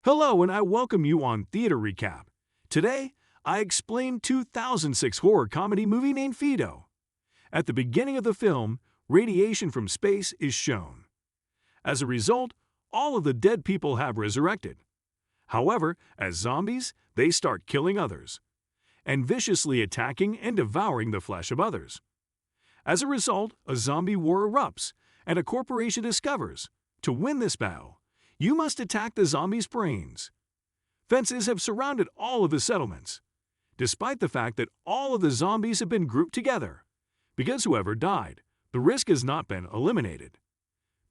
Hello, and I welcome you on Theater Recap. Today, I explain 2006 horror comedy movie named Fido. At the beginning of the film, radiation from space is shown. As a result, all of the dead people have resurrected. However, as zombies, they start killing others, and viciously attacking and devouring the flesh of others. As a result, a zombie war erupts, and a corporation discovers, to win this battle, you must attack the zombies' brains. Fences have surrounded all of the settlements, despite the fact that all of the zombies have been grouped together, because whoever died, the risk has not been eliminated.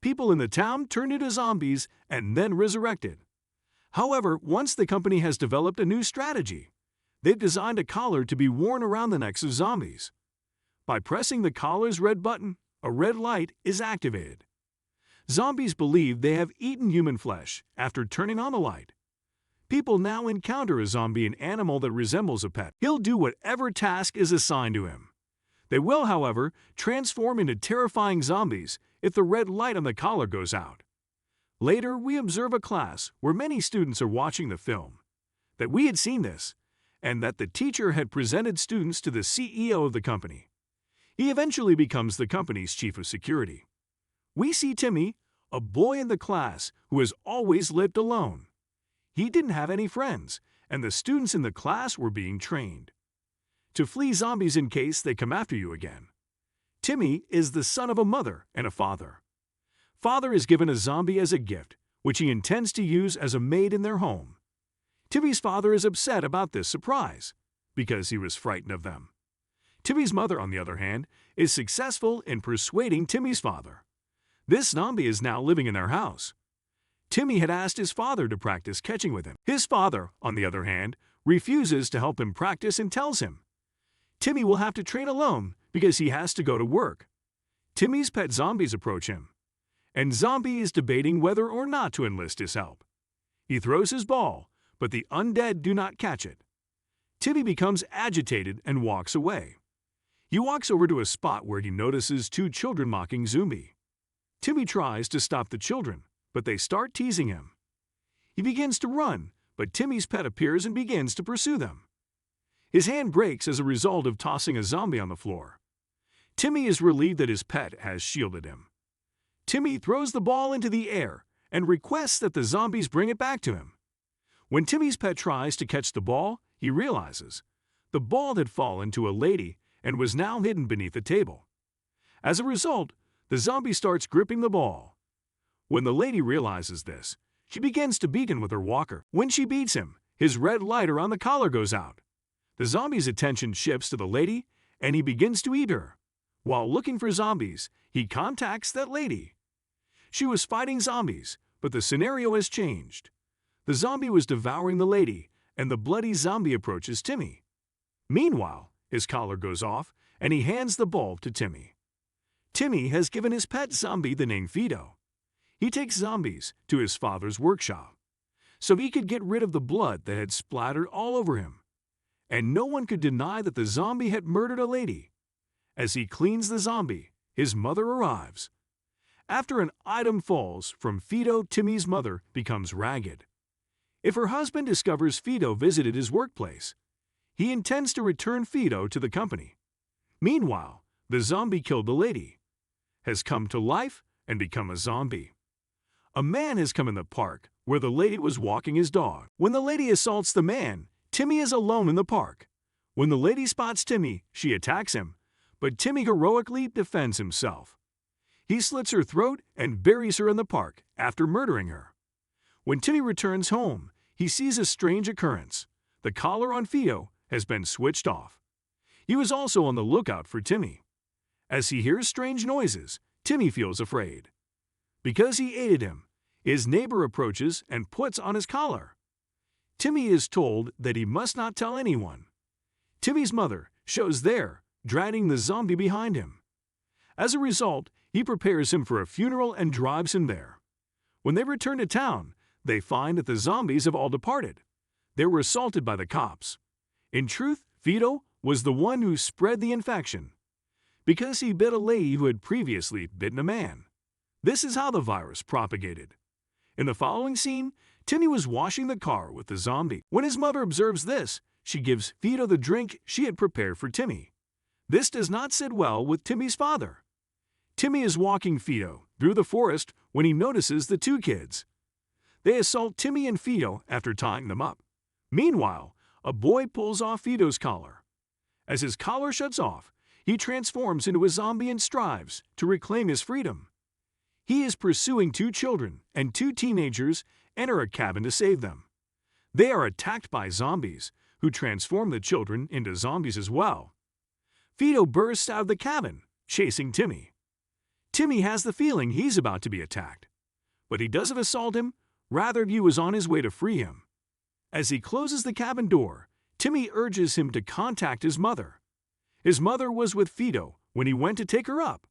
People in the town turned into zombies and then resurrected. However, once the company has developed a new strategy, they've designed a collar to be worn around the necks of zombies. By pressing the collar's red button, a red light is activated. Zombies believe they have eaten human flesh after turning on the light. People now encounter a zombie, an animal that resembles a pet. He'll do whatever task is assigned to him. They will, however, transform into terrifying zombies if the red light on the collar goes out. Later, we observe a class where many students are watching the film, that we had seen this, and that the teacher had presented students to the CEO of the company. He eventually becomes the company's chief of security. We see Timmy, a boy in the class who has always lived alone. He didn't have any friends, and the students in the class were being trained to flee zombies in case they come after you again. Timmy is the son of a mother and a father. Father is given a zombie as a gift, which he intends to use as a maid in their home. Timmy's father is upset about this surprise, because he was frightened of them. Timmy's mother, on the other hand, is successful in persuading Timmy's father. This zombie is now living in their house. Timmy had asked his father to practice catching with him. His father, on the other hand, refuses to help him practice and tells him Timmy will have to train alone because he has to go to work. Timmy's pet zombies approach him, and Zombie is debating whether or not to enlist his help. He throws his ball, but the undead do not catch it. Timmy becomes agitated and walks away. He walks over to a spot where he notices two children mocking Zombie. Timmy tries to stop the children, but they start teasing him. He begins to run, but Timmy's pet appears and begins to pursue them. His hand breaks as a result of tossing a zombie on the floor. Timmy is relieved that his pet has shielded him. Timmy throws the ball into the air and requests that the zombies bring it back to him. When Timmy's pet tries to catch the ball, he realizes the ball had fallen to a lady and was now hidden beneath a table. As a result, the zombie starts gripping the ball. When the lady realizes this, she begins to beat him with her walker. When she beats him, his red light around the collar goes out. The zombie's attention shifts to the lady, and he begins to eat her. While looking for zombies, he contacts that lady. She was fighting zombies, but the scenario has changed. The zombie was devouring the lady, and the bloody zombie approaches Timmy. Meanwhile, his collar goes off, and he hands the ball to Timmy. Timmy has given his pet zombie the name Fido. He takes zombies to his father's workshop, so he could get rid of the blood that had splattered all over him. And no one could deny that the zombie had murdered a lady. As he cleans the zombie, his mother arrives. After an item falls from Fido, Timmy's mother becomes ragged. If her husband discovers Fido visited his workplace, he intends to return Fido to the company. Meanwhile, the zombie killed the lady, has come to life and become a zombie. A man has come in the park where the lady was walking his dog. When the lady assaults the man, Timmy is alone in the park. When the lady spots Timmy, she attacks him, but Timmy heroically defends himself. He slits her throat and buries her in the park after murdering her. When Timmy returns home, he sees a strange occurrence. The collar on Fido has been switched off. He was also on the lookout for Timmy. As he hears strange noises, Timmy feels afraid. Because he aided him, his neighbor approaches and puts on his collar. Timmy is told that he must not tell anyone. Timmy's mother shows there, dragging the zombie behind him. As a result, he prepares him for a funeral and drives him there. When they return to town, they find that the zombies have all departed. They were assaulted by the cops. In truth, Fido was the one who spread the infection, because he bit a lady who had previously bitten a man. This is how the virus propagated. In the following scene, Timmy was washing the car with the zombie. When his mother observes this, she gives Fido the drink she had prepared for Timmy. This does not sit well with Timmy's father. Timmy is walking Fido through the forest when he notices the two kids. They assault Timmy and Fido after tying them up. Meanwhile, a boy pulls off Fido's collar. As his collar shuts off, he transforms into a zombie and strives to reclaim his freedom. He is pursuing two children, and two teenagers enter a cabin to save them. They are attacked by zombies, who transform the children into zombies as well. Fido bursts out of the cabin, chasing Timmy. Timmy has the feeling he's about to be attacked, but he doesn't assault him, rather he was on his way to free him. As he closes the cabin door, Timmy urges him to contact his mother. His mother was with Fido when he went to take her up.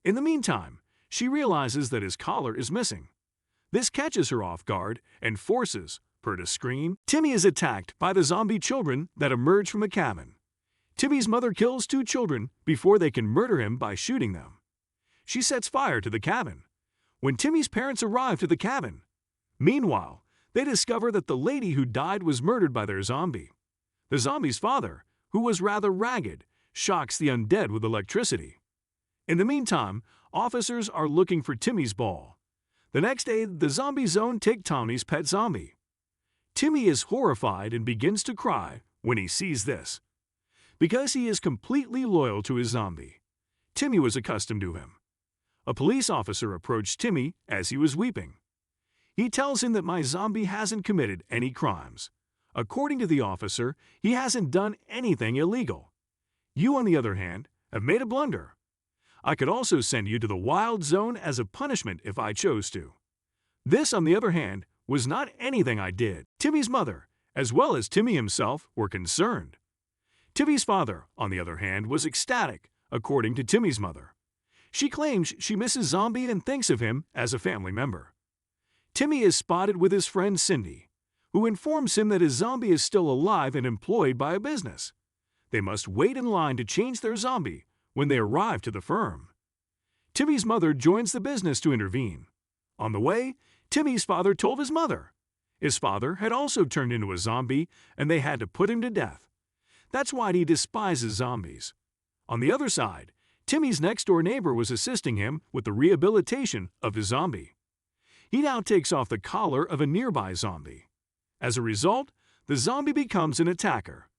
In the meantime, she realizes that his collar is missing. This catches her off guard and forces her to scream. Timmy is attacked by the zombie children that emerge from the cabin. Timmy's mother kills two children before they can murder him by shooting them. She sets fire to the cabin. When Timmy's parents arrive to the cabin, meanwhile, they discover that the lady who died was murdered by their zombie. The zombie's father, who was rather ragged, shocks the undead with electricity. In the meantime, officers are looking for Timmy's ball. The next day, the zombie zone take Tommy's pet zombie. Timmy is horrified and begins to cry when he sees this. Because he is completely loyal to his zombie, Timmy was accustomed to him. A police officer approached Timmy as he was weeping. He tells him that my zombie hasn't committed any crimes. According to the officer, he hasn't done anything illegal. You, on the other hand, have made a blunder. I could also send you to the wild zone as a punishment if I chose to. This, on the other hand, was not anything I did. Timmy's mother, as well as Timmy himself, were concerned. Timmy's father, on the other hand, was ecstatic, according to Timmy's mother. She claims she misses Zombie and thinks of him as a family member. Timmy is spotted with his friend Cindy, who informs him that his zombie is still alive and employed by a business. They must wait in line to change their zombie when they arrive to the firm. Timmy's mother joins the business to intervene. On the way, Timmy's father told his mother. His father had also turned into a zombie and they had to put him to death. That's why he despises zombies. On the other side, Timmy's next-door neighbor was assisting him with the rehabilitation of his zombie. He now takes off the collar of a nearby zombie. As a result, the zombie becomes an attacker.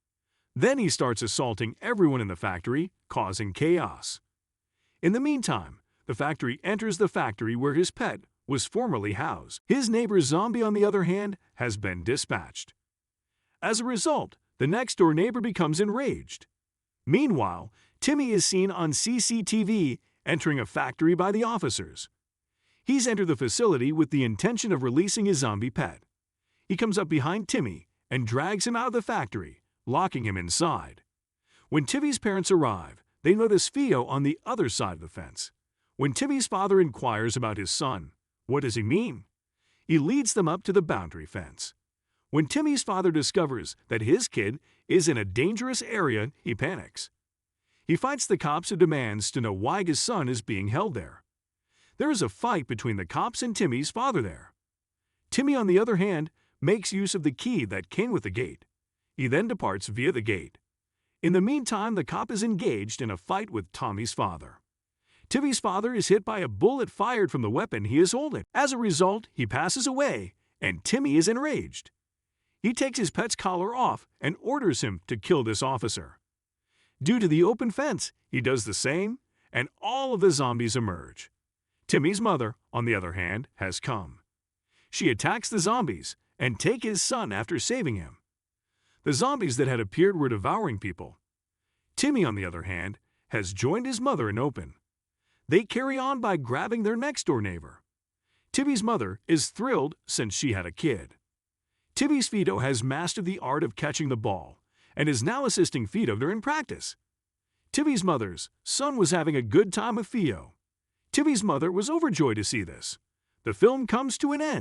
Then he starts assaulting everyone in the factory, causing chaos. In the meantime, the factory enters the factory where his pet was formerly housed. His neighbor's zombie, on the other hand, has been dispatched. As a result, the next-door neighbor becomes enraged. Meanwhile, Timmy is seen on CCTV entering a factory by the officers. He's entered the facility with the intention of releasing his zombie pet. He comes up behind Timmy and drags him out of the factory, locking him inside. When Timmy's parents arrive, they notice Fido on the other side of the fence. When Timmy's father inquires about his son, what does he mean? He leads them up to the boundary fence. When Timmy's father discovers that his kid is in a dangerous area, he panics. He fights the cops and demands to know why his son is being held there. There is a fight between the cops and Timmy's father there. Timmy, on the other hand, makes use of the key that came with the gate. He then departs via the gate. In the meantime, the cop is engaged in a fight with Tommy's father. Timmy's father is hit by a bullet fired from the weapon he is holding. As a result, he passes away, and Timmy is enraged. He takes his pet's collar off and orders him to kill this officer. Due to the open fence, he does the same, and all of the zombies emerge. Timmy's mother, on the other hand, has come. She attacks the zombies and takes his son after saving him. The zombies that had appeared were devouring people. Timmy, on the other hand, has joined his mother in open. They carry on by grabbing their next-door neighbor. Timmy's mother is thrilled since she had a kid. Timmy's Fido has mastered the art of catching the ball and is now assisting Fido during practice. Timmy's mother's son was having a good time with Fido. Timmy's mother was overjoyed to see this. The film comes to an end.